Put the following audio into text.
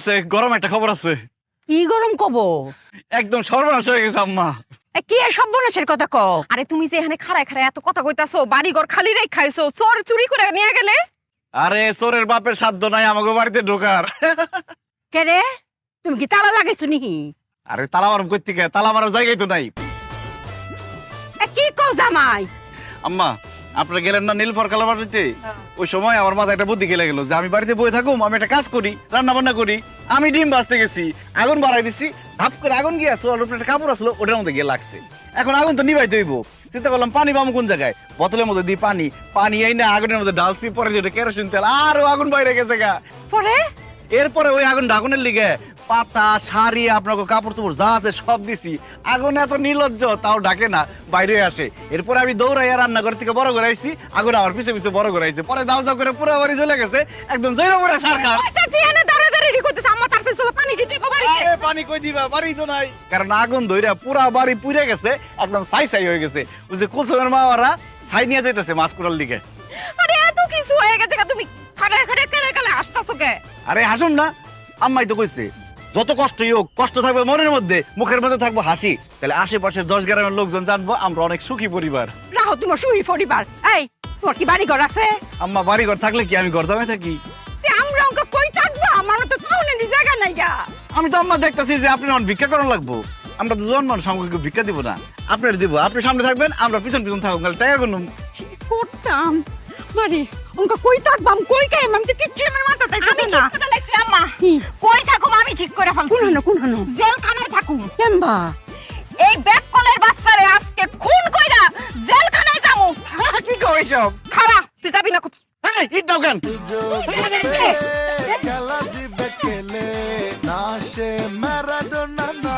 আছে, গরম একটা খবর আছে। কি গরম কব? একদম সর্বনাশ হয়ে গেছে আম্মা। কি সর্বনাশের কথা ক? আরে তুমি যে এখানে খাড়ায় খাড়ায় এত কথা কইতাছো, বাড়ি ঘর খালি রেখ খাইছো, চোর চুরি করে নিয়ে গেলে। আরে চোরের বাপের সাধ্য নাই আমাকে বাড়িতে ঢোকার। কে রে, তুমি কি তালা লাগাইছো নিহি? আরে তালা মারম কই থেকে, তালা মারার জায়গাই তো নাই। কি কও জামাই? আম্মা আপনারা গেলেন না নীলফর কালা বাড়িতে, ওই সময় আমার মাথায় একটা বুদ্ধি খেলে গেল যে আমি বাড়িতে বসে থাকুম, আমি একটা কাজ করি, রান্না বান্না করি। আমি ডিম ভাজতে গেছি, আগুন বাড়াই দিছি, ধাপ করে আগুন গিয়ে চোর উপরে একটা কাপড় আসলো, ওটার মধ্যে গিয়ে লাগছে। এখন আগুন তো নিভাইতে হইব, চিন্তা করলাম পানি পাবো কোন জায়গায়, বোতলের মধ্যে দিই পানি, পানি এই না আগুনের মধ্যে ডালছি, পরে যেটা কেরোসিন তেল, আরো আগুন বাইরে গেছে গা। পরে এরপরে ওই আগুন আগুনের লিগে পাতা শাড়ি আপনাকে কাপড় চোপড় যা আছে সব দিছি, আগুন এত নির্লজ্জ তাও ডাকে না, বাইরে আসে। এরপরে আমি দৌড়াইয়া রান্নাঘর থেকে বড় করে আইছি, আগুন আমার পিছে পিছে বড় করে আইছে, পরে দাও দাও করে পুরো বাড়ি চলে গেছে, একদম জৈরা পড়ে সরকার। আম্মা তাড়াতাড়ি চলো, পানি দিতে হবে বাড়িতে। আরে পানি কই দিবা, বাড়ি তো নাই, কারণ আগুন ধইরা পুরা বাড়ি পুড়ে গেছে, একদম ছাই ছাই হয়ে গেছে। ওই যে কুসুমের মা ওরা ছাই নিয়ে যাইতেছে মাছ কুড়ার লিগে। আরে এত কিছু হয়ে গেছে, তুমি খাড়ায় খাড়ায় কেলে কেলে আসতাছো কে? আরে হাসুন না, আম্মাই তো কইছে যত কষ্টই হোক, কষ্ট থাকবে মনের মধ্যে, মুখের মধ্যে থাকবো হাসি, তাহলে আশেপাশের 10 গ্রামের লোকজন জানবো আমরা অনেক সুখী পরিবার। রাহো তোমার সুই পরিবার। এই তোমার কি বাড়ি ঘর আছে? আম্মা বাড়ি ঘর থাকলে কি আমি ঘর জামাই থাকি? আমরা অঙ্ক কই থাকবো? আমার তো টাউনের জায়গা নাই গা। আমি তো আম্মা দেখতেছি যে আপনি আমার ভিক্ষা করানো লাগবো, আমরা তো জন মানুষ, আমাকে কেউ ভিক্ষা দিব না, আপনার দিব, আপনি সামনে থাকবেন, আমরা পিছন পিছন থাকবো, টাকা গুনুম। কি করতাম বাড়ি অঙ্ক কই থাকবাম, কই খাইম, আমি তো কিচ্ছু আমার মাথাটাই আমি না। ঠিক করে লাইছি আম্মা। কি? কই থাকুম আমি ঠিক করে ফেলছি। কোন হানো জেলখানায় থাকুম। কেমবা? এই ব্যাককলের বাচ্চারে আজকে খুন কইরা জেলখানায় যামু। কি কই সব? খাড়া, তুই যাবি না কোথাও। এই ইট নাও কেন? খেলা দিবে খেলে না সে ম্যারাডোনা না